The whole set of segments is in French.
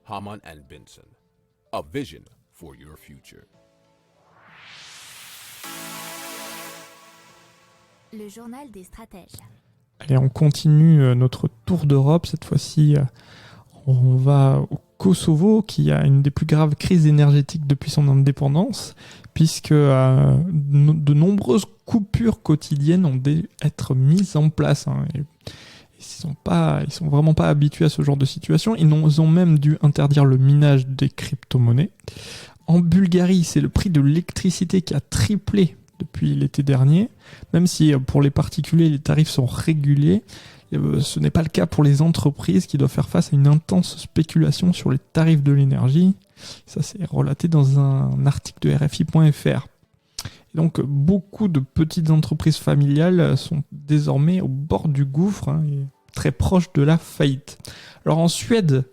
Hamann and Benson. A vision for your future. Le journal des stratèges. Allez, on continue notre tour d'Europe. Cette fois-ci, on va au Kosovo, qui a une des plus graves crises énergétiques depuis son indépendance, puisque de nombreuses coupures quotidiennes ont dû être mises en place. Et ils sont vraiment pas habitués à ce genre de situation. Ils ont même dû interdire le minage des crypto-monnaies. En Bulgarie, c'est le prix de l'électricité qui a triplé depuis l'été dernier, même si pour les particuliers, les tarifs sont réguliers. Ce n'est pas le cas pour les entreprises qui doivent faire face à une intense spéculation sur les tarifs de l'énergie. Ça, c'est relaté dans un article de RFI.fr. Et donc, beaucoup de petites entreprises familiales sont désormais au bord du gouffre, et très proches de la faillite. Alors en Suède,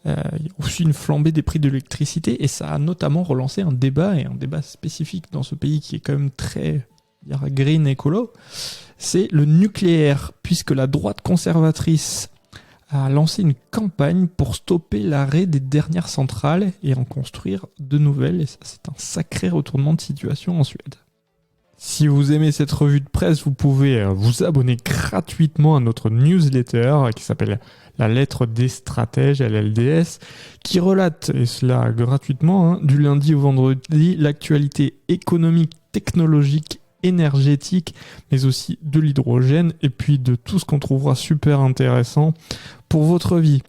il y a aussi une flambée des prix de l'électricité, et ça a notamment relancé un débat spécifique dans ce pays qui est quand même très green écolo. C'est le nucléaire, puisque la droite conservatrice a lancé une campagne pour stopper l'arrêt des dernières centrales et en construire de nouvelles. Et ça, c'est un sacré retournement de situation en Suède. Si vous aimez cette revue de presse, vous pouvez vous abonner gratuitement à notre newsletter qui s'appelle La lettre des stratèges, LLDS, qui relate, et cela gratuitement, du lundi au vendredi, l'actualité économique, technologique, énergétique, mais aussi de l'hydrogène, et puis de tout ce qu'on trouvera super intéressant pour votre vie.